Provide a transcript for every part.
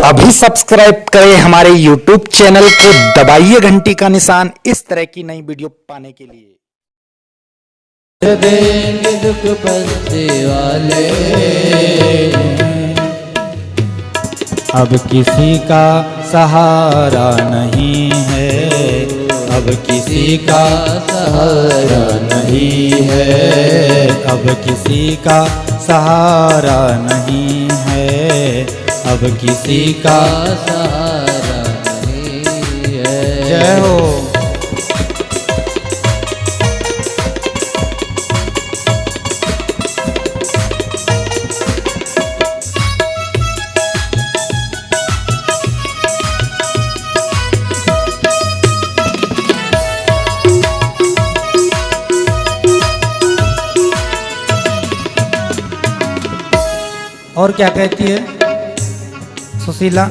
अभी सब्सक्राइब करें हमारे YouTube चैनल को, दबाइए घंटी का निशान इस तरह की नई वीडियो पाने के लिए। देंगे दुख बंसी वाले, अब किसी का सहारा नहीं है, अब किसी का सहारा नहीं है, अब किसी का सहारा नहीं है, अब किसी का सहारा नहीं है। जय हो। और क्या कहती है सुशीला?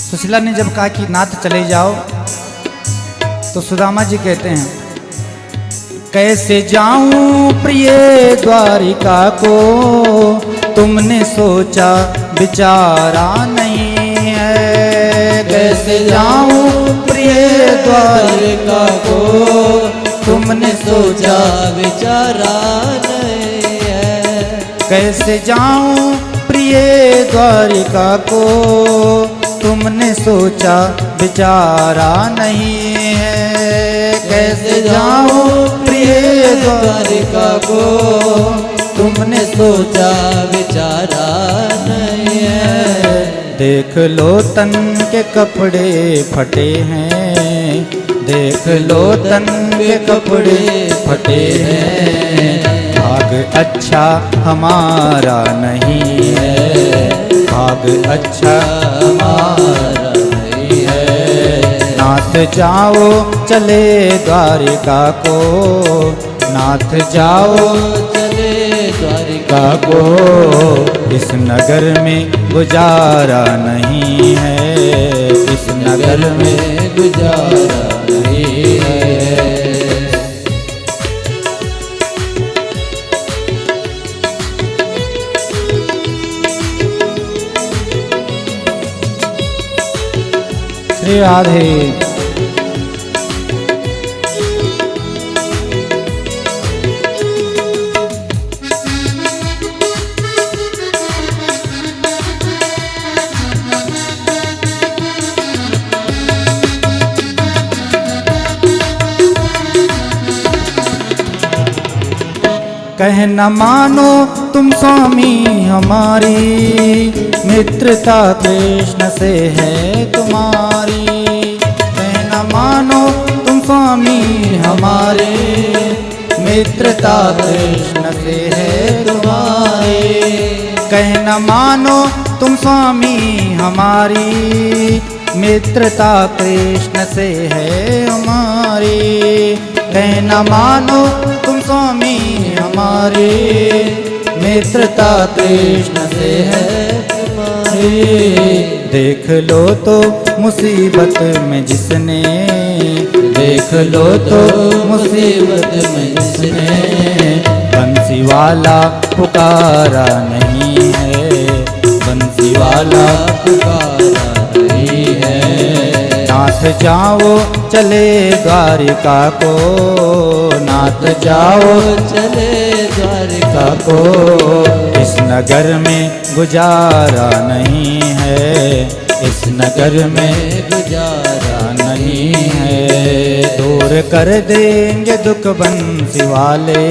सुशीला ने जब कहा कि नाथ चले जाओ तो सुदामा जी कहते हैं, कैसे जाऊं प्रिय द्वारिका को, तुमने सोचा विचारा नहीं है। कैसे जाऊं प्रिय द्वारिका को, तुमने सोचा विचारा नहीं है। कैसे जाऊं प्रिय द्वारिका को, तुमने सोचा विचारा नहीं है। कैसे जाऊं प्रिय द्वारिका को, तुमने सोचा विचारा नहीं है। देख लो तन के कपड़े फटे हैं, देख लो तन के कपड़े फटे हैं। भाग अच्छा हमारा नहीं है, भाग अच्छा हमारा नहीं है। नाथ जाओ चले द्वारिका को, नाथ जाओ चले द्वारिका को, इस नगर में गुजारा नहीं है, इस नगर में गुजारा नहीं है। श्री राधे। कह न मानो तुम स्वामी हमारी, मित्रता कृष्ण से है तुम्हारी। कह न मानो तुम स्वामी हमारे, मित्रता कृष्ण से है तुम्हारी। कह न मानो तुम स्वामी हमारी, मित्रता कृष्ण से है हमारी। कह न मानो तुम स्वामी हमारी, मित्रता कृष्ण से है तुम्हारी। देख लो तो मुसीबत में जिसने, देख लो तो मुसीबत में जिसने, बंसी वाला पुकारा नहीं है, बंसी वाला पुकारा नहीं है। नाथ जाओ चले द्वारिका को, नाथ जाओ चले द्वारिका को, इस नगर में गुजारा नहीं है, इस नगर में गुजारा नहीं है। दूर कर देंगे दुख बंसी वाले,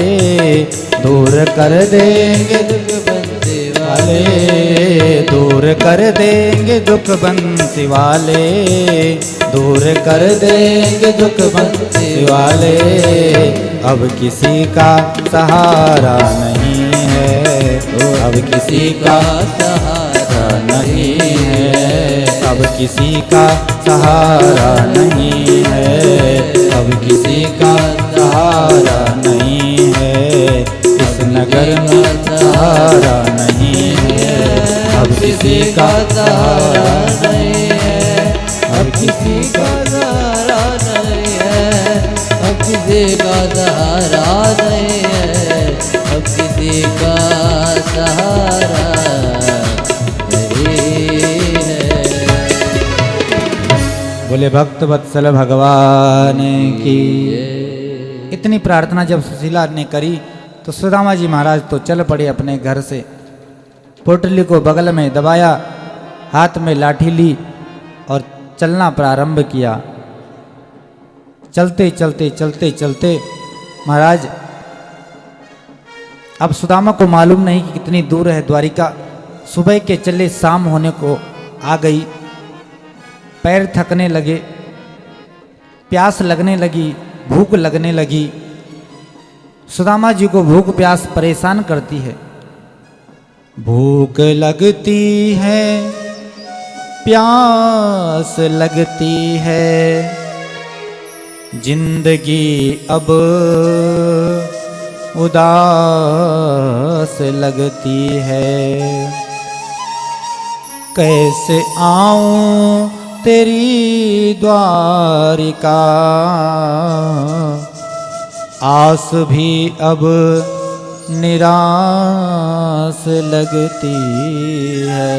दूर कर देंगे दुख बंसी वाले, दूर कर देंगे दुख बंसी वाले, दूर कर देंगे दुख बंसी वाले। अब किसी का सहारा नहीं है, अब किसी का सहारा नहीं है, अब किसी का सहारा नहीं है, अब किसी का सहारा नहीं है। इस नगर में सहारा नहीं है, अब किसी का सहारा नहीं है, अब किसी का सहारा नहीं है, अब किसी का सहारा नहीं है, अब किसी का सहारा नहीं बोले भक्त वत्सल भगवान की। इतनी प्रार्थना जब सुशीला ने करी तो सुदामा जी महाराज तो चल पड़े अपने घर से। पोटली को बगल में दबाया, हाथ में लाठी ली और चलना प्रारंभ किया। चलते चलते चलते चलते महाराज अब सुदामा को मालूम नहीं कि कितनी दूर है द्वारिका। सुबह के चले शाम होने को आ गई। पैर थकने लगे, प्यास लगने लगी, भूख लगने लगी। सुदामा जी को भूख प्यास परेशान करती है। भूख लगती है, प्यास लगती है, जिंदगी अब उदास लगती है। कैसे आऊं तेरी द्वारिका, आस भी अब निराश लगती है।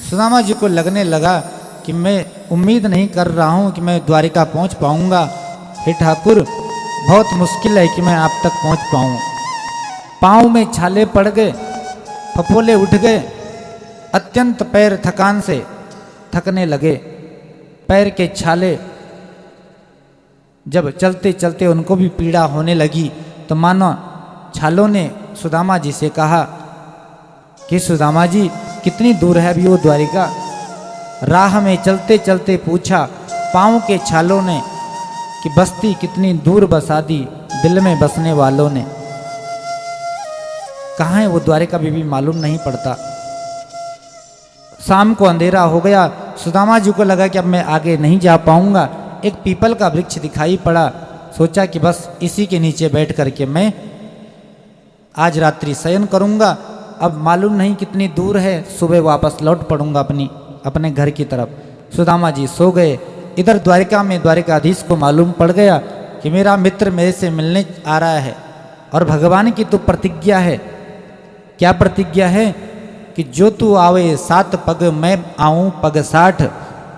सुदामा जी को लगने लगा कि मैं उम्मीद नहीं कर रहा हूं कि मैं द्वारिका पहुंच पाऊंगा। हे ठाकुर, बहुत मुश्किल है कि मैं आप तक पहुंच पाऊं। पाँव में छाले पड़ गए, फफोले उठ गए, अत्यंत पैर थकान से थकने लगे। पैर के छाले जब चलते चलते उनको भी पीड़ा होने लगी तो मानो छालों ने सुदामा जी से कहा कि सुदामा जी कितनी दूर है अभी वो द्वारिका। राह में चलते चलते पूछा पाँव के छालों ने कि बस्ती कितनी दूर बसा दी दिल में बसने वालों ने। कहाँ है वो द्वारिका भी मालूम नहीं पड़ता। शाम को अंधेरा हो गया। सुदामा जी को लगा कि अब मैं आगे नहीं जा पाऊंगा। एक पीपल का वृक्ष दिखाई पड़ा। सोचा कि बस इसी के नीचे बैठ करके मैं आज रात्रि शयन करूंगा। अब मालूम नहीं कितनी दूर है, सुबह वापस लौट पड़ूंगा अपने घर की तरफ। सुदामा जी सो गए। इधर द्वारिका में द्वारिकाधीश को मालूम पड़ गया कि मेरा मित्र मेरे से मिलने आ रहा है और भगवान की तो प्रतिज्ञा है। क्या प्रतिज्ञा है कि जो तू आवे 7 पग मैं आऊं पग 60।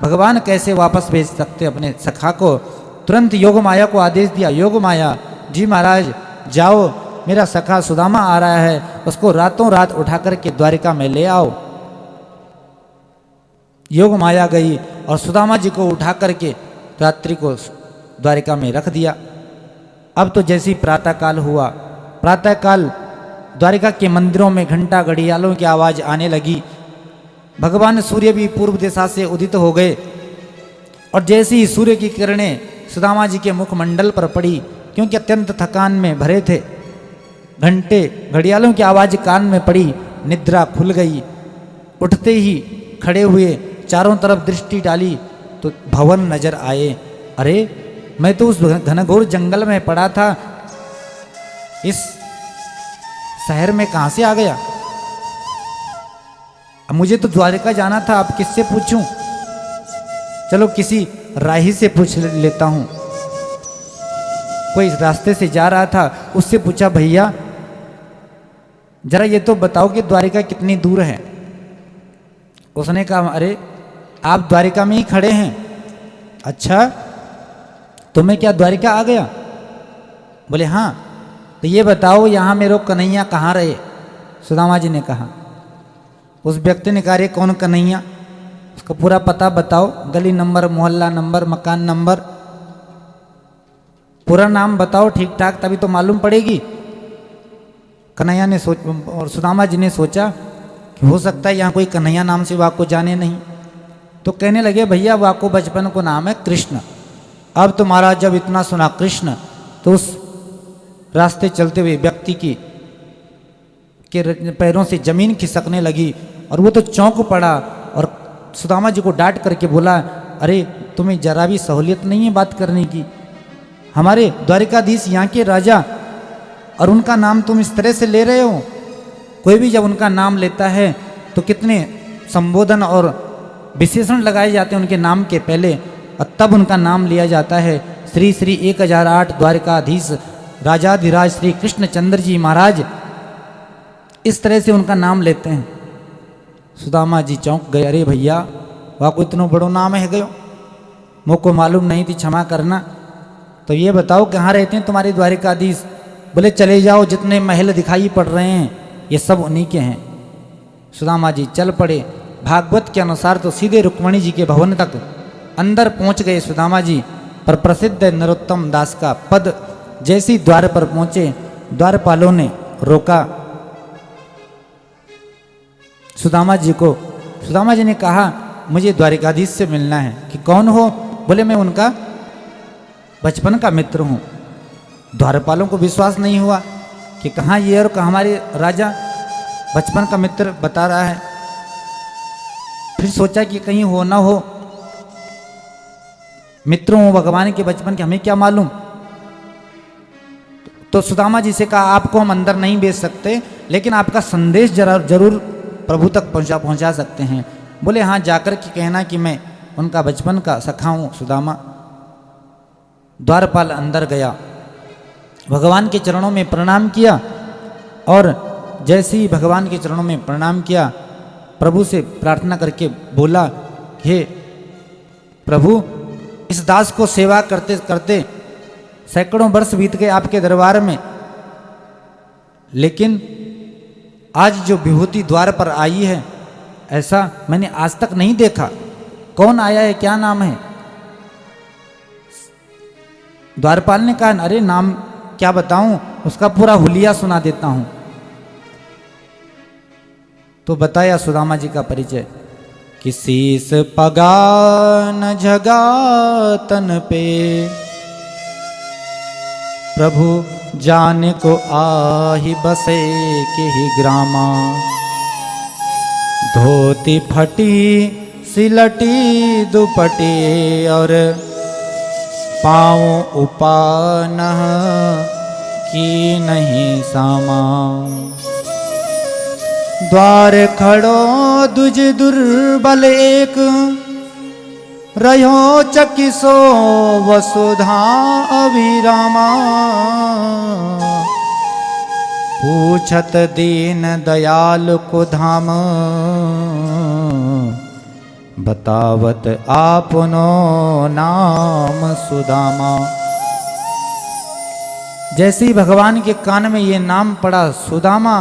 भगवान कैसे वापस भेज सकते अपने सखा को। तुरंत योग माया को आदेश दिया, योग माया जी महाराज जाओ, मेरा सखा सुदामा आ रहा है, उसको रातों रात उठा करके द्वारिका में ले आओ। योग माया गई और सुदामा जी को उठा करके रात्रि को द्वारिका में रख दिया। अब तो जैसी प्रातःकाल हुआ, प्रातःकाल द्वारिका के मंदिरों में घंटा घड़ियालों की आवाज़ आने लगी। भगवान सूर्य भी पूर्व दिशा से उदित हो गए और जैसे ही सूर्य की किरणें सुदामा जी के मुखमंडल पर पड़ी, क्योंकि अत्यंत थकान में भरे थे, घंटे घड़ियालों की आवाज़ कान में पड़ी, निद्रा खुल गई। उठते ही खड़े हुए चारों तरफ दृष्टि डाली तो भवन नजर आए। अरे मैं तो उस घनघोर जंगल में पड़ा था, इस शहर में कहां से आ गया। अब मुझे तो द्वारिका जाना था, अब किससे पूछूं। चलो किसी राही से पूछ लेता हूं। कोई रास्ते से जा रहा था, उससे पूछा भैया जरा ये तो बताओ कि द्वारिका कितनी दूर है। उसने कहा अरे आप द्वारिका में ही खड़े हैं। अच्छा तो मैं क्या द्वारिका आ गया। बोले हाँ, तो ये बताओ यहाँ मेरो कन्हैया कहाँ रहे। सुदामा जी ने कहा। उस व्यक्ति ने कहा रे कौन कन्हैया, उसका पूरा पता बताओ, गली नंबर, मोहल्ला नंबर, मकान नंबर, पूरा नाम बताओ ठीक ठाक, तभी तो मालूम पड़ेगी। कन्हैया ने और सुदामा जी ने सोचा कि हो सकता है यहाँ कोई कन्हैया नाम से वाको जाने नहीं। तो कहने लगे भैया वाको बचपन को नाम है कृष्ण। अब तो महाराज जब इतना सुना कृष्ण तो उस रास्ते चलते हुए व्यक्ति के पैरों से जमीन खिसकने लगी और वो तो चौंक पड़ा और सुदामा जी को डांट करके बोला अरे तुम्हें जरा भी सहूलियत नहीं है बात करने की। हमारे द्वारिकाधीश यहाँ के राजा और उनका नाम तुम इस तरह से ले रहे हो। कोई भी जब उनका नाम लेता है तो कितने संबोधन और विशेषण लगाए जाते हैं उनके नाम के पहले, और तब उनका नाम लिया जाता है। श्री श्री 1008 द्वारिकाधीश राजाधिराज श्री कृष्णचंद्र जी महाराज, इस तरह से उनका नाम लेते हैं। सुदामा जी चौंक गए, अरे भैया वह को इतना बड़ो नाम है गयो, मुझको मालूम नहीं थी, क्षमा करना। तो ये बताओ कहाँ रहते हैं तुम्हारे द्वारिकाधीश? बोले चले जाओ, जितने महल दिखाई पड़ रहे हैं ये सब उन्हीं के हैं। सुदामा जी चल पड़े। भागवत के अनुसार तो सीधे रुक्मणी जी के भवन तक अंदर पहुंच गए सुदामा जी, पर प्रसिद्ध नरोत्तम दास का पद जैसी द्वार पर पहुंचे, द्वारपालों ने रोका सुदामा जी को। सुदामा जी ने कहा मुझे द्वारिकाधीश से मिलना है। कि कौन हो? बोले मैं उनका बचपन का मित्र हूँ। द्वारपालों को विश्वास नहीं हुआ कि कहाँ ये और कहाँ हमारे राजा बचपन का मित्र बता रहा है। फिर सोचा कि कहीं हो ना हो, मित्रों हो भगवान के बचपन के, हमें क्या मालूम। तो सुदामा जी से कहा आपको हम अंदर नहीं भेज सकते, लेकिन आपका संदेश जरूर प्रभु तक पहुंचा सकते हैं। बोले हाँ, जाकर के कहना कि मैं उनका बचपन का सखा हूं सुदामा। द्वारपाल अंदर गया, भगवान के चरणों में प्रणाम किया, और जैसे ही भगवान के चरणों में प्रणाम किया, प्रभु से प्रार्थना करके बोला, हे प्रभु, इस दास को सेवा करते करते सैकड़ों वर्ष बीत गए आपके दरबार में, लेकिन आज जो विभूति द्वार पर आई है ऐसा मैंने आज तक नहीं देखा। कौन आया है, क्या नाम है? द्वारपाल ने कहा अरे नाम क्या बताऊं, उसका पूरा हुलिया सुना देता हूं। तो बताया सुदामा जी का परिचय कि शीस पगा न झगा तन पे, प्रभु जाने को आहि बसे के ही ग्रामा, धोती फटी सिलटी दुपटी और पाँव उपान की नहीं सामा, द्वार खड़ो दुज दुर्बल एक, रहो चकिसो वसुधा अभिरामा, पूछत दीन दयाल को धाम, बतावत आपनो नाम सुदामा। जैसे ही भगवान के कान में ये नाम पड़ा, सुदामा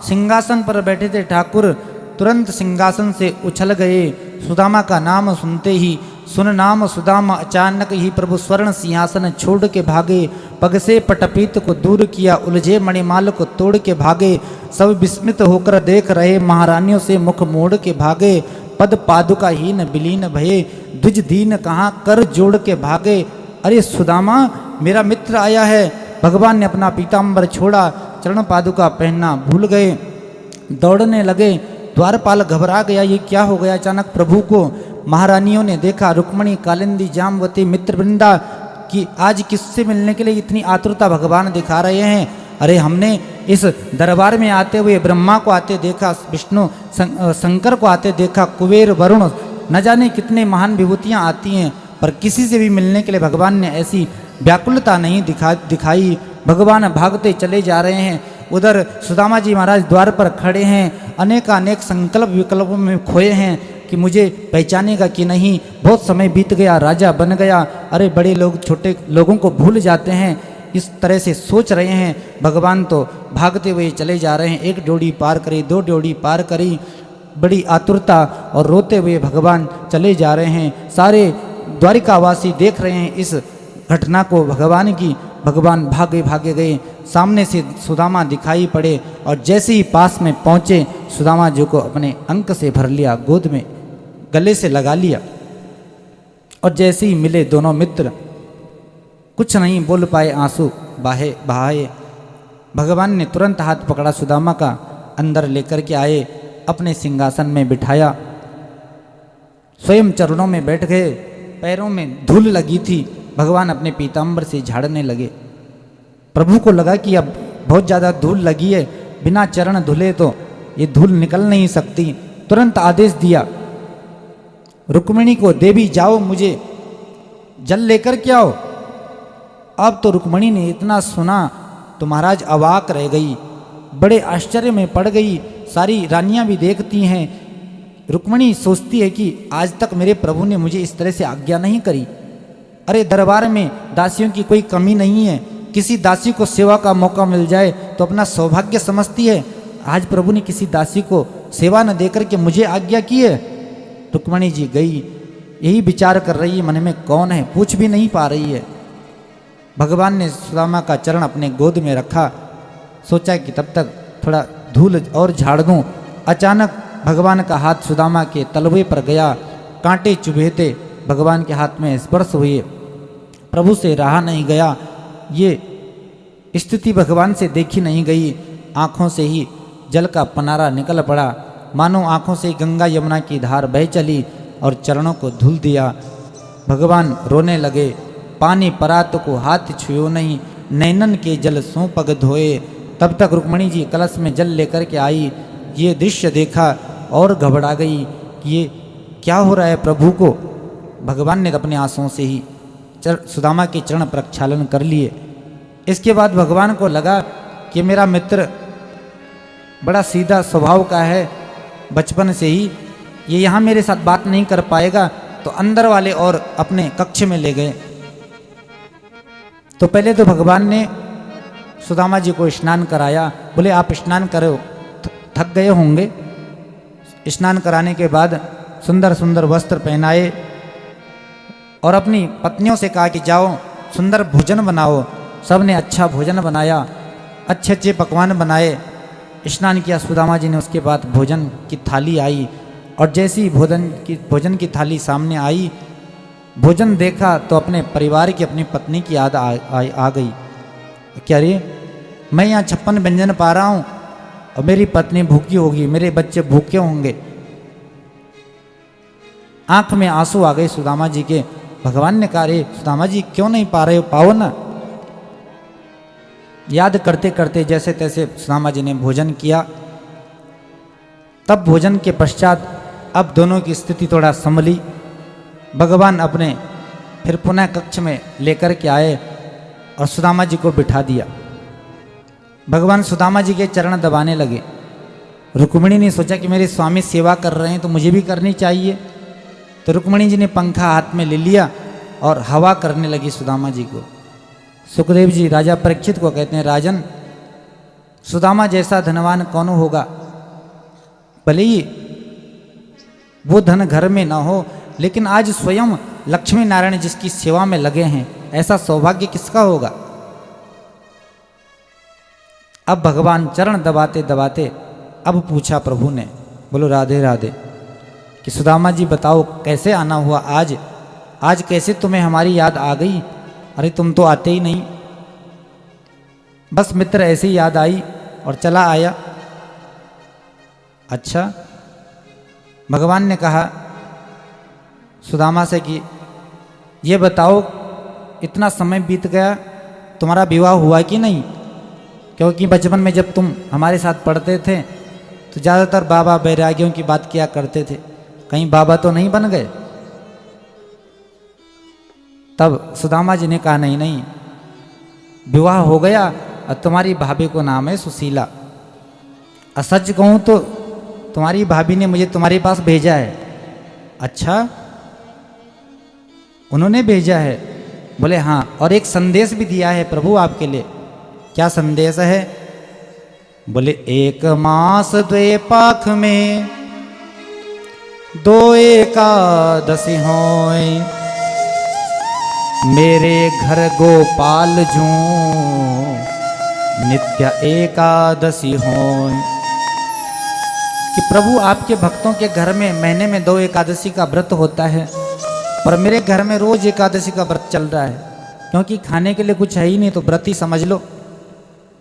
सिंहासन पर बैठे थे ठाकुर, तुरंत सिंहासन से उछल गए। सुदामा का नाम सुनते ही, सुन नाम सुदामा, अचानक ही प्रभु स्वर्ण सिंहासन छोड़ के भागे, पग से पटपीत को दूर किया, उलझे मणिमाल को तोड़ के भागे, सब विस्मित होकर देख रहे, महारानियों से मुख मोड़ के भागे, पद पादुका हीन विलीन भये, द्विज दीन कहाँ कर जोड़ के भागे। अरे सुदामा, मेरा मित्र आया है। भगवान ने अपना पीताम्बर छोड़ा, चरण पादुका पहनना भूल गए, दौड़ने लगे। द्वारपाल घबरा गया, ये क्या हो गया अचानक प्रभु को। महारानियों ने देखा, रुक्मणी, कालिंदी, जामवती, मित्रवृंदा कि आज किससे मिलने के लिए इतनी आतुरता भगवान दिखा रहे हैं। अरे हमने इस दरबार में आते हुए ब्रह्मा को आते देखा, विष्णु शंकर को आते देखा, कुबेर वरुण, न जाने कितने महान विभूतियाँ आती हैं, पर किसी से भी मिलने के लिए भगवान ने ऐसी व्याकुलता नहीं दिखाई। भगवान भागते चले जा रहे हैं। उधर सुदामा जी महाराज द्वार पर खड़े हैं, अनेकानेक संकल्प विकल्पों में खोए हैं कि मुझे पहचानेगा कि नहीं। बहुत समय बीत गया, राजा बन गया। अरे बड़े लोग छोटे लोगों को भूल जाते हैं, इस तरह से सोच रहे हैं। भगवान तो भागते हुए चले जा रहे हैं। एक ड्योढ़ी पार करी, दो ड्योढ़ी पार करी, बड़ी आतुरता और रोते हुए भगवान चले जा रहे हैं। सारे द्वारिकावासी देख रहे हैं इस घटना को भगवान की। भगवान भागे भागे गए, सामने से सुदामा दिखाई पड़े, और जैसे ही पास में पहुँचे, सुदामा जी को अपने अंक से भर लिया, गोद में गले से लगा लिया, और जैसे ही मिले दोनों मित्र, कुछ नहीं बोल पाए, आंसू बहाए। भगवान ने तुरंत हाथ पकड़ा सुदामा का, अंदर लेकर के आए, अपने सिंहासन में बिठाया, स्वयं चरणों में बैठ गए। पैरों में धूल लगी थी, भगवान अपने पीताम्बर से झाड़ने लगे। प्रभु को लगा कि अब बहुत ज़्यादा धूल लगी है, बिना चरण धुले तो ये धूल निकल नहीं सकती। तुरंत आदेश दिया रुक्मिणी को, देवी जाओ, मुझे जल लेकर के आओ। अब तो रुक्मिणी ने इतना सुना तो महाराज अवाक रह गई, बड़े आश्चर्य में पड़ गई। सारी रानियां भी देखती हैं रुक्मिणी सोचती है कि आज तक मेरे प्रभु ने मुझे इस तरह से आज्ञा नहीं करी। अरे दरबार में दासियों की कोई कमी नहीं है, किसी दासी को सेवा का मौका मिल जाए तो अपना सौभाग्य समझती है। आज प्रभु ने किसी दासी को सेवा न देकर के मुझे आज्ञा की है। रुक्मिणी जी गई, यही विचार कर रही है मन में, कौन है, पूछ भी नहीं पा रही है। भगवान ने सुदामा का चरण अपने गोद में रखा, सोचा कि तब तक थोड़ा धूल और झाड़ दूं। अचानक भगवान का हाथ सुदामा के तलवे पर गया, कांटे चुभेते भगवान के हाथ में स्पर्श हुए, प्रभु से रहा नहीं गया। ये स्थिति भगवान से देखी नहीं गई, आंखों से ही जल का पनारा निकल पड़ा, मानो आंखों से गंगा यमुना की धार बह चली और चरणों को धुल दिया। भगवान रोने लगे, पानी परात को हाथ छुयो नहीं, नैनन के जल सो पग धोए। तब तक रुक्मिणी जी कलश में जल लेकर के आई। ये दृश्य देखा और घबरा गई कि ये क्या हो रहा है प्रभु को। भगवान ने अपने आंसुओं से ही सुदामा के चरण प्रक्षालन कर लिए। इसके बाद भगवान को लगा कि मेरा मित्र बड़ा सीधा स्वभाव का है, बचपन से ही ये यहाँ मेरे साथ बात नहीं कर पाएगा, तो अंदर वाले और अपने कक्ष में ले गए। तो पहले तो भगवान ने सुदामा जी को स्नान कराया, बोले आप स्नान करो, थक गए होंगे। स्नान कराने के बाद सुंदर सुंदर वस्त्र पहनाए और अपनी पत्नियों से कहा कि जाओ सुंदर भोजन बनाओ। सब ने अच्छा भोजन बनाया, अच्छे अच्छे पकवान बनाए, स्नान किया सुदामा जी ने। उसके बाद भोजन की थाली आई और जैसी भोजन की थाली सामने आई, भोजन देखा तो अपने परिवार की, अपनी पत्नी की याद आ गई। क्या रे, मैं यहाँ 56 व्यंजन पा रहा हूँ और मेरी पत्नी भूखी होगी, मेरे बच्चे भूखे होंगे। आंख में आंसू आ गए सुदामा जी के। भगवान ने कहा, रे सुदामा जी क्यों नहीं पा रहे हो, पाओ ना। याद करते करते जैसे तैसे सुदामा जी ने भोजन किया। तब भोजन के पश्चात अब दोनों की स्थिति थोड़ा संभली। भगवान अपने फिर पुनः कक्ष में लेकर के आए और सुदामा जी को बिठा दिया। भगवान सुदामा जी के चरण दबाने लगे। रुक्मिणी ने सोचा कि मेरे स्वामी सेवा कर रहे हैं तो मुझे भी करनी चाहिए। तो रुक्मिणी जी ने पंखा हाथ में ले लिया और हवा करने लगी सुदामा जी को। सुखदेव जी राजा परीक्षित को कहते हैं, राजन सुदामा जैसा धनवान कौन होगा, भले ही वो धन घर में ना हो, लेकिन आज स्वयं लक्ष्मी नारायण जिसकी सेवा में लगे हैं, ऐसा सौभाग्य किसका होगा। अब भगवान चरण दबाते दबाते अब पूछा प्रभु ने, बोलो राधे राधे, कि सुदामा जी बताओ कैसे आना हुआ आज कैसे तुम्हें हमारी याद आ गई। अरे तुम तो आते ही नहीं, बस मित्र ऐसे ही याद आई और चला आया। अच्छा, भगवान ने कहा सुदामा से कि ये बताओ इतना समय बीत गया, तुम्हारा विवाह हुआ कि नहीं। क्योंकि बचपन में जब तुम हमारे साथ पढ़ते थे तो ज़्यादातर बाबा बैरागियों की बात किया करते थे, कहीं बाबा तो नहीं बन गए। तब सुदामा जी ने कहा, नहीं नहीं, विवाह हो गया और तुम्हारी भाभी को नाम है सुशीला। और सच कहूँ तो तुम्हारी भाभी ने मुझे तुम्हारे पास भेजा है। अच्छा, उन्होंने भेजा है? बोले हाँ, और एक संदेश भी दिया है प्रभु आपके लिए। क्या संदेश है? बोले एक मास द्वे पाख में 2 एकादशी होय, मेरे घर गोपाल जू नित्य एकादशी होय। कि प्रभु आपके भक्तों के घर में महीने में 2 एकादशी का व्रत होता है, पर मेरे घर में रोज एकादशी का व्रत चल रहा है, क्योंकि खाने के लिए कुछ है ही नहीं, तो व्रत ही समझ लो।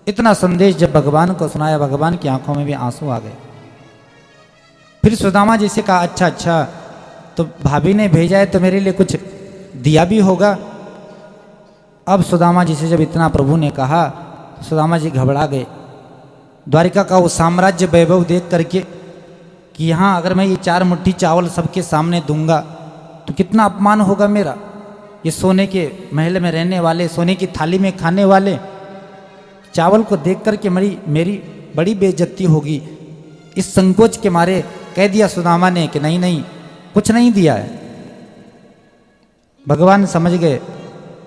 इतना संदेश जब भगवान को सुनाया, भगवान की आंखों में भी आंसू आ गए। फिर सुदामा जी से कहा, अच्छा अच्छा, तो भाभी ने भेजा है तो मेरे लिए कुछ दिया भी होगा। अब सुदामा जी से जब इतना प्रभु ने कहा तो सुदामा जी घबरा गए। द्वारिका का वो साम्राज्य वैभव देख करके कि यहाँ अगर मैं ये 4 मुट्ठी चावल सबके सामने दूंगा तो कितना अपमान होगा मेरा। ये सोने के महल में रहने वाले, सोने की थाली में खाने वाले, चावल को देख करके मेरी बड़ी बेइज्जती होगी। इस संकोच के मारे कह दिया सुदामा ने कि नहीं नहीं कुछ नहीं दिया है। भगवान समझ गए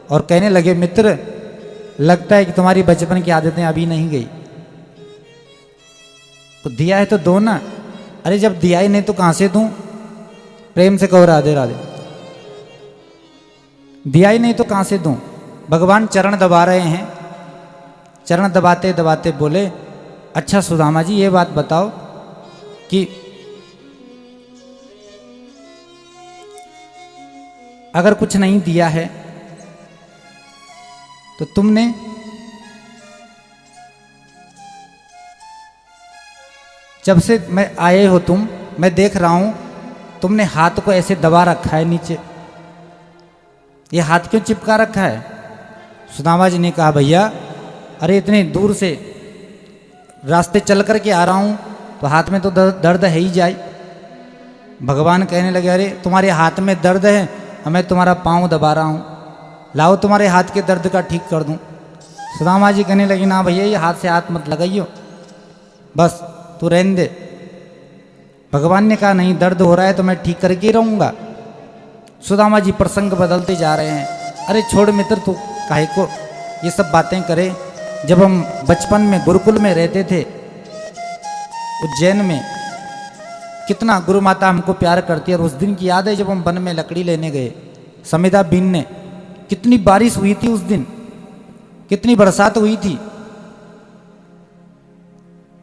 और कहने लगे, मित्र लगता है कि तुम्हारी बचपन की आदतें अभी नहीं गई, तो दिया है तो दो ना। अरे जब दिया ही नहीं तो कहां से दूं? प्रेम से कहो राधे राधे। दिया ही नहीं तो कहां से दूं? भगवान चरण दबा रहे हैं, चरण दबाते दबाते बोले, अच्छा सुदामा जी ये बात बताओ कि अगर कुछ नहीं दिया है तो तुमने जब से मैं आए हो तुम, मैं देख रहा हूं तुमने हाथ को ऐसे दबा रखा है नीचे, ये हाथ क्यों चिपका रखा है? सुदामा जी ने कहा, भैया अरे इतने दूर से रास्ते चल करके आ रहा हूं तो हाथ में तो दर्द है ही जाए। भगवान कहने लगे, अरे तुम्हारे हाथ में दर्द है और मैं तुम्हारा पाँव दबा रहा हूं, लाओ तुम्हारे हाथ के दर्द का ठीक कर दूं। सुदामा जी कहने लगे, ना भैया ये हाथ से हाथ मत लगाइयो, बस तू रहने दे। भगवान ने कहा, नहीं दर्द हो रहा है तो मैं ठीक करके ही रहूंगा। सुदामा जी प्रसंग बदलते जा रहे हैं, अरे छोड़ मित्र तू काहे को ये सब बातें करे। जब हम बचपन में गुरुकुल में रहते थे उज्जैन में, कितना गुरु माता हमको प्यार करती है। और उस दिन की याद है जब हम वन में लकड़ी लेने गए, समिधा बीनने, कितनी बारिश हुई थी उस दिन, कितनी बरसात हुई थी।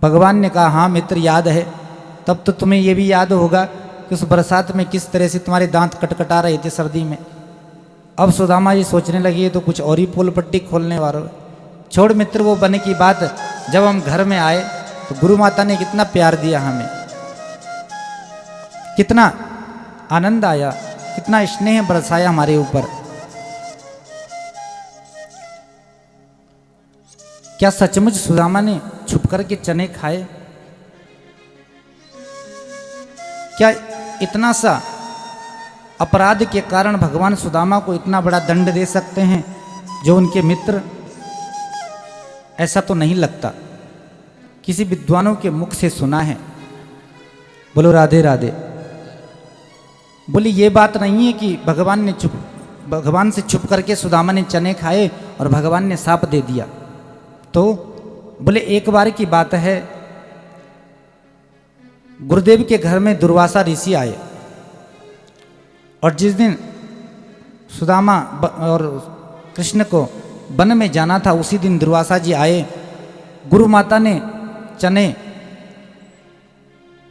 भगवान ने कहा, हाँ मित्र याद है। तब तो तुम्हें यह भी याद होगा कि उस बरसात में किस तरह से तुम्हारे दांत कटकटा रहे थे सर्दी में। अब सुदामा जी सोचने लगे तो कुछ और ही पोल पट्टी खोलने वालों। छोड़ मित्र वो बने की बात। जब हम घर में आए तो गुरु माता ने कितना प्यार दिया हमें, कितना आनंद आया, कितना स्नेह बरसाया हमारे ऊपर। क्या सचमुच सुदामा ने छुप करके चने खाए? क्या इतना सा अपराध के कारण भगवान सुदामा को इतना बड़ा दंड दे सकते हैं जो उनके मित्र? ऐसा तो नहीं लगता। किसी विद्वानों के मुख से सुना है। बोलो राधे राधे। बोली ये बात नहीं है कि भगवान से छुप करके सुदामा ने चने खाए और भगवान ने साप दे दिया। तो बोले एक बार की बात है, गुरुदेव के घर में दुर्वासा ऋषि आए और जिस दिन सुदामा और कृष्ण को वन में जाना था उसी दिन दुर्वासा जी आए। गुरु माता ने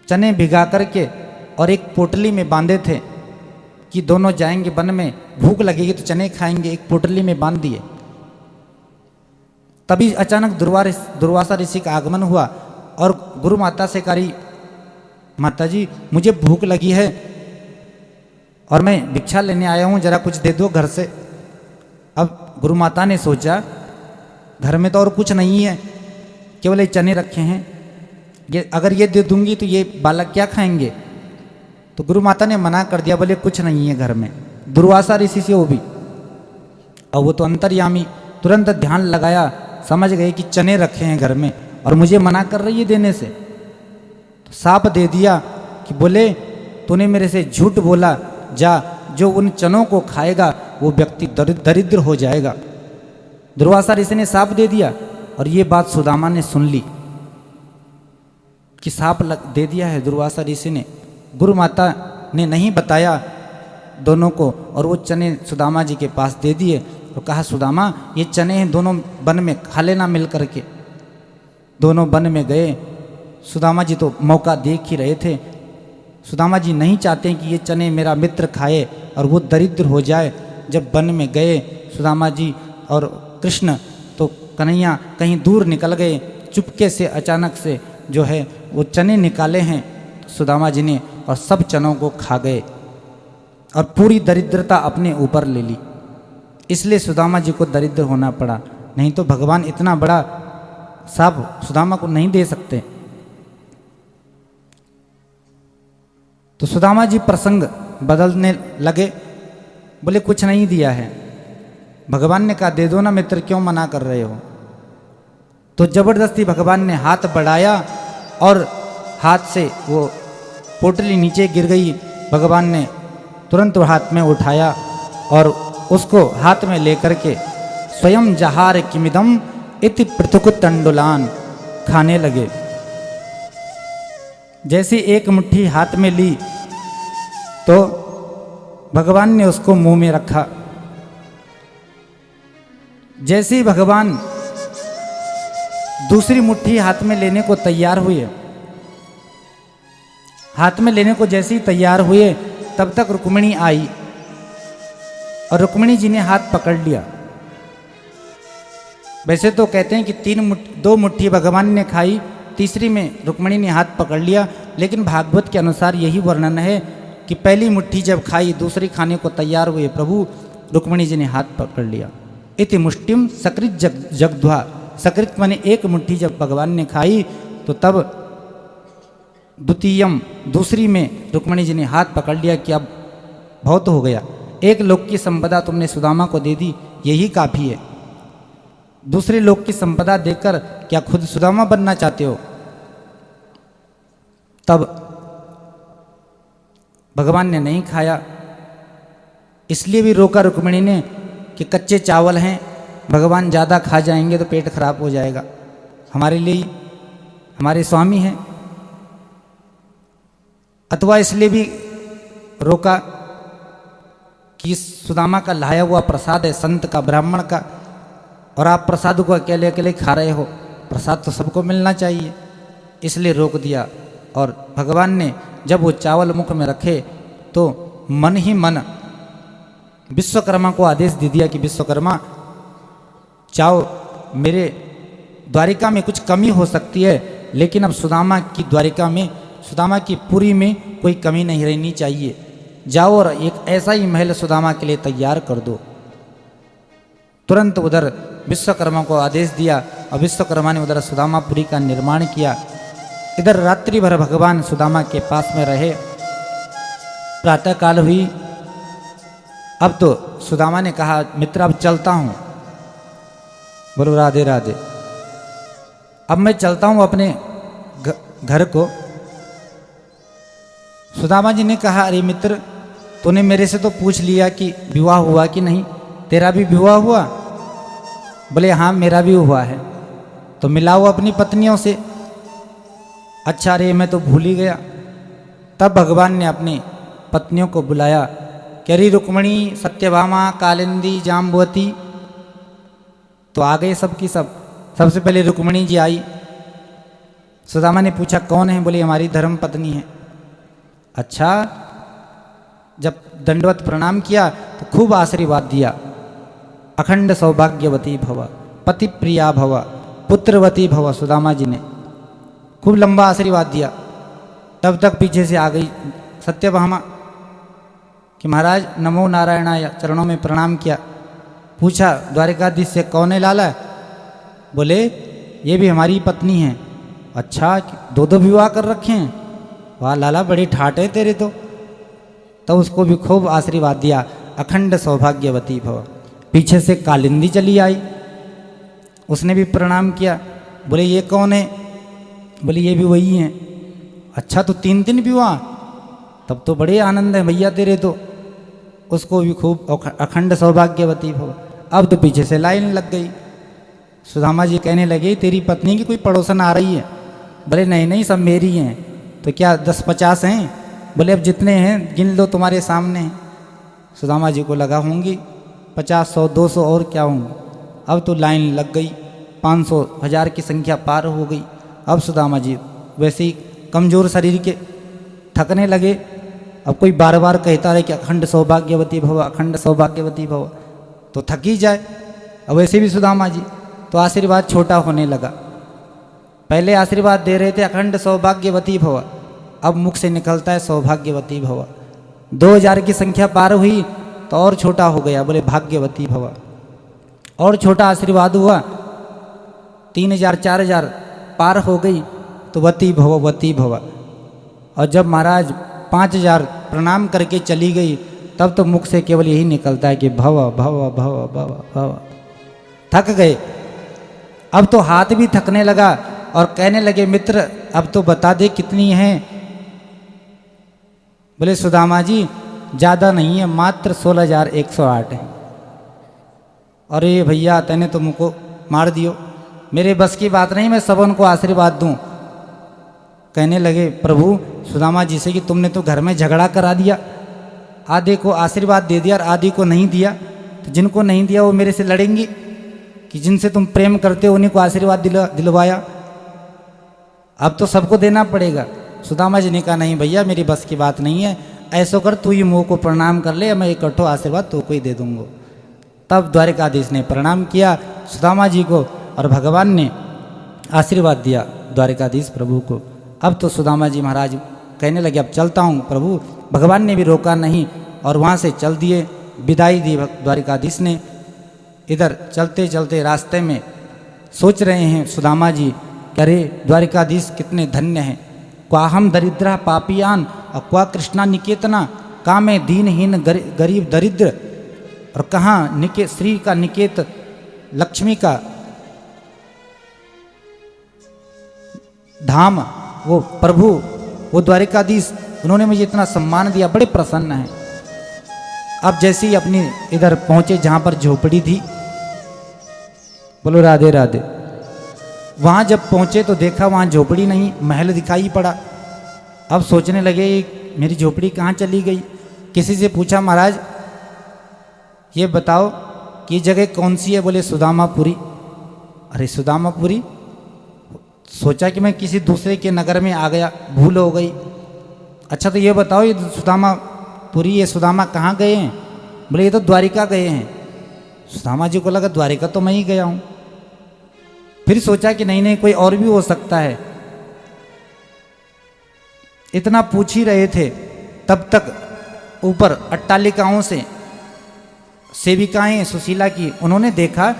चने भिगा करके और एक पोटली में बांधे थे कि दोनों जाएंगे वन में, भूख लगेगी तो चने खाएंगे। एक पोटली में बांध दिए। तभी अचानक दुर्वासा ऋषि का आगमन हुआ और गुरु माता से कही, माता जी मुझे भूख लगी है और मैं भिक्षा लेने आया हूँ, जरा कुछ दे दो घर से। अब गुरु माता ने सोचा घर में तो और कुछ नहीं है, केवल ये चने रखे हैं, ये अगर ये दे दूंगी तो ये बालक क्या खाएंगे? तो गुरु माता ने मना कर दिया, बोले कुछ नहीं है घर में। दुर्वासा ऋषि से वो भी, और वो तो अंतर्यामी, तुरंत ध्यान लगाया, समझ गए कि चने रखे हैं घर में और मुझे मना कर रही है देने से। तो साप दे दिया कि बोले तूने मेरे से झूठ बोला, जा जो उन चनों को खाएगा वो व्यक्ति दरिद्र हो जाएगा। दुर्वासा ऋषि ने साप दे दिया और ये बात सुदामा ने सुन ली कि साप दे दिया है दुर्वासा ऋषि ने। गुरु माता ने नहीं बताया दोनों को और वो चने सुदामा जी के पास दे दिए और कहा, सुदामा ये चने हैं, दोनों वन में खा लेना मिल करके। दोनों वन में गए। सुदामा जी तो मौका देख ही रहे थे। सुदामा जी नहीं चाहते कि ये चने मेरा मित्र खाए और वो दरिद्र हो जाए। जब वन में गए सुदामा जी और कृष्ण, तो कन्हैया कहीं दूर निकल गए। चुपके से अचानक से जो है वो चने निकाले हैं सुदामा जी ने और सब चनों को खा गए और पूरी दरिद्रता अपने ऊपर ले ली। इसलिए सुदामा जी को दरिद्र होना पड़ा, नहीं तो भगवान इतना बड़ा साप सुदामा को नहीं दे सकते। तो सुदामा जी प्रसंग बदलने लगे, बोले कुछ नहीं दिया है। भगवान ने कहा दे दो ना मित्र, क्यों मना कर रहे हो? तो जबरदस्ती भगवान ने हाथ बढ़ाया और हाथ से वो पोटली नीचे गिर गई। भगवान ने तुरंत हाथ में उठाया और उसको हाथ में लेकर के स्वयं जहार किमिदम इति पृथुक तंडुलान खाने लगे। जैसे एक मुट्ठी हाथ में ली तो भगवान ने उसको मुंह में रखा। जैसे ही भगवान दूसरी मुट्ठी हाथ में लेने को तैयार हुए, हाथ में लेने को जैसे ही तैयार हुए तब तक रुक्मिणी आई और रुक्मिणी जी ने हाथ पकड़ लिया। वैसे तो कहते हैं कि दो मुट्ठी भगवान ने खाई, तीसरी में रुक्मिणी ने हाथ पकड़ लिया, लेकिन भागवत के अनुसार यही वर्णन है कि पहली मुट्ठी जब खाई, दूसरी खाने को तैयार हुए प्रभु, रुक्मिणी जी ने हाथ पकड़ लिया। इति मुष्टिम सकृत जगध्वा, सकृत माने एक मुट्ठी जब भगवान ने खाई तो तब द्वितीयम दूसरी में रुक्मिणी जी ने हाथ पकड़ लिया कि अब बहुत हो गया, एक लोक की संपदा तुमने सुदामा को दे दी, यही काफ़ी है। दूसरे लोक की संपदा देकर क्या खुद सुदामा बनना चाहते हो? तब भगवान ने नहीं खाया, इसलिए भी रोका रुक्मिणी ने कि कच्चे चावल हैं, भगवान ज़्यादा खा जाएंगे तो पेट खराब हो जाएगा, हमारे लिए हमारे स्वामी हैं। अथवा इसलिए भी रोका कि सुदामा का लाया हुआ प्रसाद है, संत का, ब्राह्मण का, और आप प्रसाद को अकेले अकेले खा रहे हो, प्रसाद तो सबको मिलना चाहिए, इसलिए रोक दिया। और भगवान ने जब वो चावल मुख में रखे तो मन ही मन विश्वकर्मा को आदेश दे दिया कि विश्वकर्मा चाहो, मेरे द्वारिका में कुछ कमी हो सकती है, लेकिन अब सुदामा की द्वारिका में, सुदामा की पुरी में कोई कमी नहीं रहनी चाहिए, जाओ और एक ऐसा ही महल सुदामा के लिए तैयार कर दो। तुरंत उधर विश्वकर्मा को आदेश दिया और विश्वकर्मा ने उधर सुदामापुरी का निर्माण किया। इधर रात्रि भर भगवान सुदामा के पास में रहे। प्रातःकाल हुई, अब तो सुदामा ने कहा मित्र अब चलता हूँ। बोलो राधे राधे। अब मैं चलता हूँ अपने घर को। सुदामा जी ने कहा अरे मित्र, तूने मेरे से तो पूछ लिया कि विवाह हुआ कि नहीं, तेरा भी विवाह हुआ? बोले हाँ मेरा भी हुआ है। तो मिलाओ अपनी पत्नियों से। अच्छा रे, मैं तो भूल ही गया। तब भगवान ने अपनी पत्नियों को बुलाया, करी रुक्मिणी, सत्यभामा, कालिंदी, जाम्बवती। तो आ गए सब की सब। सबसे पहले रुक्मिणी जी आई। सुदामा ने पूछा कौन है? बोली हमारी धर्म पत्नी है। अच्छा। जब दंडवत प्रणाम किया तो खूब आशीर्वाद दिया, अखंड सौभाग्यवती भव, पति प्रिया भव, पुत्रवती भव। सुदामा जी ने खूब लंबा आशीर्वाद दिया। तब तक पीछे से आ गई सत्यभामा कि महाराज नमो नारायणाय, चरणों में प्रणाम किया। पूछा द्वारिकाधीश से कौन है लाला? बोले ये भी हमारी पत्नी है। अच्छा, दो दो विवाह कर रखे हैं? वाह लाला, बड़ी ठाट है तेरे तो उसको भी खूब आशीर्वाद दिया, अखंड सौभाग्यवती भव। पीछे से कालिंदी चली आई, उसने भी प्रणाम किया। बोले ये कौन है? बोले ये भी वही हैं। अच्छा, तो तीन तीन विवाह, तब तो बड़े आनंद है भैया तेरे तो। उसको भी खूब अखंड सौभाग्यवती भव। अब तो पीछे से लाइन लग गई। सुदामा जी कहने लगे तेरी पत्नी की कोई पड़ोसन आ रही है? बोले नहीं नहीं, सब मेरी हैं। तो क्या 10-50 हैं? बोले अब जितने हैं गिन लो, तुम्हारे सामने हैं। सुदामा जी को लगा होंगी 50, 100, 200 और क्या होंगे। अब तो लाइन लग गई, 500, 1000 की संख्या पार हो गई। अब सुदामा जी वैसे ही कमज़ोर शरीर के थकने लगे। अब कोई बार बार कहता रहे कि अखंड सौभाग्यवती भव, अखंड सौभाग्यवती भव, तो थक ही जाए। अब वैसे भी सुदामा जी तो आशीर्वाद छोटा होने लगा। पहले आशीर्वाद दे रहे थे अखंड सौभाग्यवती भव, अब मुख से निकलता है सौभाग्यवती भव। 2000 की संख्या पार हुई तो और छोटा हो गया, बोले भाग्यवती भव। और छोटा आशीर्वाद हुआ, 3000, 4000 पार हो गई तो वती भव, वती भव। और जब महाराज 5000 प्रणाम करके चली गई तब तो मुख से केवल यही निकलता है कि भव भव भव भव भव। थक गए। अब तो हाथ भी थकने लगा और कहने लगे मित्र अब तो बता दे कितनी हैं। बोले सुदामा जी ज़्यादा नहीं है, मात्र 16,108 है। अरे भैया तैने तो मुझको मार दियो, मेरे बस की बात नहीं, मैं सब उनको आशीर्वाद दूं। कहने लगे प्रभु सुदामा जी से कि तुमने तो घर में झगड़ा करा दिया, आधे को आशीर्वाद दे दिया और आधे को नहीं दिया, तो जिनको नहीं दिया वो मेरे से लड़ेंगी कि जिनसे तुम प्रेम करते हो उन्हीं को आशीर्वाद दिलवाया, अब तो सबको देना पड़ेगा। सुदामा जी ने कहा नहीं भैया मेरी बस की बात नहीं है, ऐसो कर तू ही मुँह को प्रणाम कर ले, मैं इकट्ठो आशीर्वाद तो को ही दे दूंगा। तब द्वारिकाधीश ने प्रणाम किया सुदामा जी को और भगवान ने आशीर्वाद दिया द्वारिकाधीश प्रभु को। अब तो सुदामा जी महाराज कहने लगे अब चलता हूँ प्रभु। भगवान ने भी रोका नहीं और वहाँ से चल दिए, विदाई दी द्वारिकाधीश ने। इधर चलते चलते रास्ते में सोच रहे हैं सुदामा जी कि अरे द्वारिकाधीश कितने धन्य हैं, क्वा हम दरिद्रा पापियान और क्वा कृष्णा निकेतना, का में दीनहीन गरीब दरिद्र, और कहाँ श्री का निकेत लक्ष्मी का धाम, वो प्रभु वो द्वारिकाधीश, उन्होंने मुझे इतना सम्मान दिया, बड़े प्रसन्न हैं। अब जैसे ही अपनी इधर पहुंचे जहाँ पर झोपड़ी थी, बोलो राधे राधे, वहाँ जब पहुँचे तो देखा वहाँ झोपड़ी नहीं, महल दिखाई पड़ा। अब सोचने लगे मेरी झोपड़ी कहाँ चली गई। किसी से पूछा महाराज ये बताओ कि ये जगह कौन सी है। बोले सुदामापुरी। अरे सुदामापुरी, सोचा कि मैं किसी दूसरे के नगर में आ गया, भूल हो गई। अच्छा तो ये बताओ ये सुदामापुरी, ये सुदामा कहाँ गए हैं। बोले ये तो द्वारिका गए हैं। सुदामा जी को लगा द्वारिका तो मैं ही गया हूँ। फिर सोचा कि नहीं नहीं कोई और भी हो सकता है। इतना पूछ ही रहे थे तब तक ऊपर अट्टालिकाओं से सेविकाएं सुशीला की, उन्होंने देखा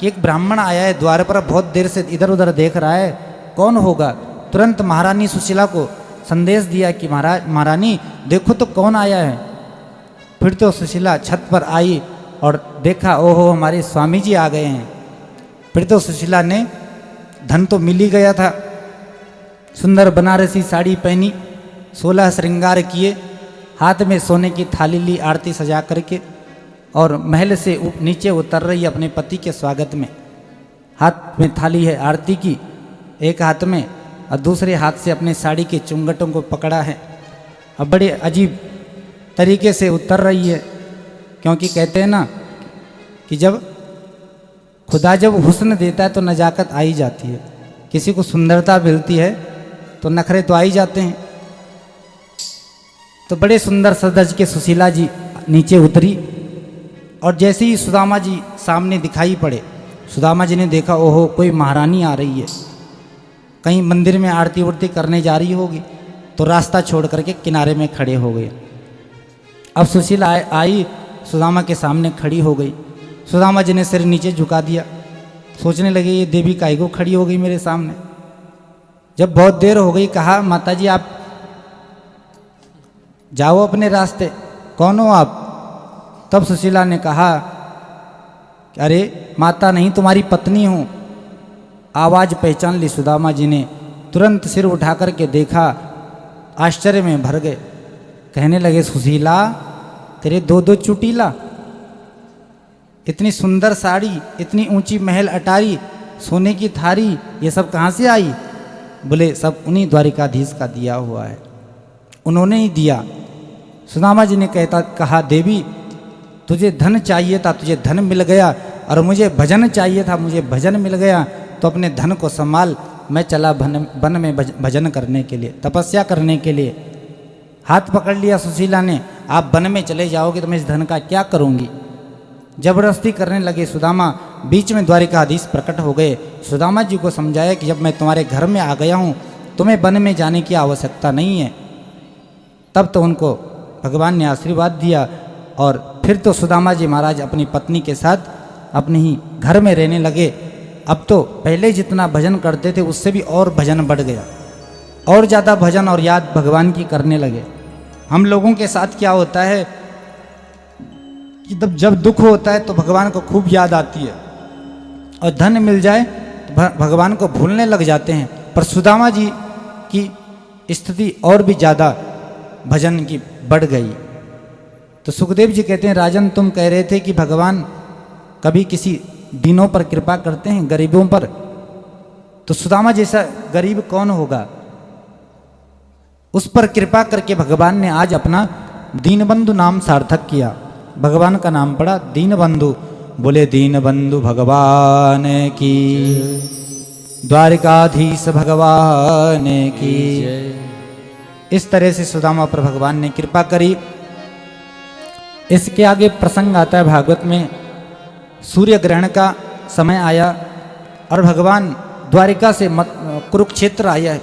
कि एक ब्राह्मण आया है द्वार पर, बहुत देर से इधर उधर देख रहा है, कौन होगा। तुरंत महारानी सुशीला को संदेश दिया कि महारानी देखो तो कौन आया है। फिर तो सुशीला छत पर आई और देखा ओहो हमारे स्वामी जी आ गए हैं। फिर तो सुशीला ने, धन तो मिल ही गया था, सुंदर बनारसी साड़ी पहनी, 16 श्रृंगार किए, हाथ में सोने की थाली ली आरती सजा करके, और महल से नीचे उतर रही अपने पति के स्वागत में। हाथ में थाली है आरती की, एक हाथ में, और दूसरे हाथ से अपने साड़ी के चुंगटों को पकड़ा है। अब बड़े अजीब तरीके से उतर रही है, क्योंकि कहते हैं ना कि जब खुदा जब हुस्न देता है तो नजाकत आ ही जाती है। किसी को सुंदरता मिलती है तो नखरे तो आ ही जाते हैं। तो बड़े सुंदर सदज के सुशीला जी नीचे उतरी, और जैसे ही सुदामा जी सामने दिखाई पड़े, सुदामा जी ने देखा ओहो कोई महारानी आ रही है, कहीं मंदिर में आरती उरती करने जा रही होगी, तो रास्ता छोड़ करके किनारे में खड़े हो गए। अब सुशीला आई, सुदामा के सामने खड़ी हो गई। सुदामा जी ने सिर नीचे झुका दिया, सोचने लगे ये देवी काहे को खड़ी हो गई मेरे सामने। जब बहुत देर हो गई, कहा माता जी आप जाओ अपने रास्ते, कौन हो आप। तब सुशीला ने कहा अरे माता नहीं तुम्हारी पत्नी हूँ। आवाज़ पहचान ली सुदामा जी ने, तुरंत सिर उठा करके देखा, आश्चर्य में भर गए। कहने लगे सुशीला तेरे दो दो चुटीला, इतनी सुंदर साड़ी, इतनी ऊंची महल अटारी, सोने की थारी, ये सब कहाँ से आई। बोले सब उन्हीं द्वारिकाधीश का दिया हुआ है, उन्होंने ही दिया। सुदामा जी ने कहा देवी तुझे धन चाहिए था, तुझे धन मिल गया, और मुझे भजन चाहिए था, मुझे भजन मिल गया, तो अपने धन को संभाल, मैं चला वन में भजन करने के लिए, तपस्या करने के लिए। हाथ पकड़ लिया सुशीला ने, आप वन में चले जाओगे तो मैं इस धन का क्या करूँगी। जबरदस्ती करने लगे सुदामा। बीच में द्वारिकाधीश प्रकट हो गए। सुदामा जी को समझाया कि जब मैं तुम्हारे घर में आ गया हूँ, तुम्हें वन में जाने की आवश्यकता नहीं है। तब तो उनको भगवान ने आशीर्वाद दिया, और फिर तो सुदामा जी महाराज अपनी पत्नी के साथ अपने ही घर में रहने लगे। अब तो पहले जितना भजन करते थे उससे भी और भजन बढ़ गया, और ज़्यादा भजन और याद भगवान की करने लगे। हम लोगों के साथ क्या होता है कि जब दुख होता है तो भगवान को खूब याद आती है, और धन मिल जाए तो भगवान को भूलने लग जाते हैं। पर सुदामा जी की स्थिति और भी ज़्यादा भजन की बढ़ गई। तो सुखदेव जी कहते हैं राजन तुम कह रहे थे कि भगवान कभी किसी दीनों पर कृपा करते हैं, गरीबों पर, तो सुदामा जैसा गरीब कौन होगा? उस पर कृपा करके भगवान ने आज अपना दीनबंधु नाम सार्थक किया। भगवान का नाम पड़ा दीनबंधु। बोले दीनबंधु भगवान की, द्वारिकाधीश भगवान की। इस तरह से सुदामा पर भगवान ने कृपा करी। इसके आगे प्रसंग आता है भागवत में, सूर्य ग्रहण का समय आया और भगवान द्वारिका से कुरुक्षेत्र आया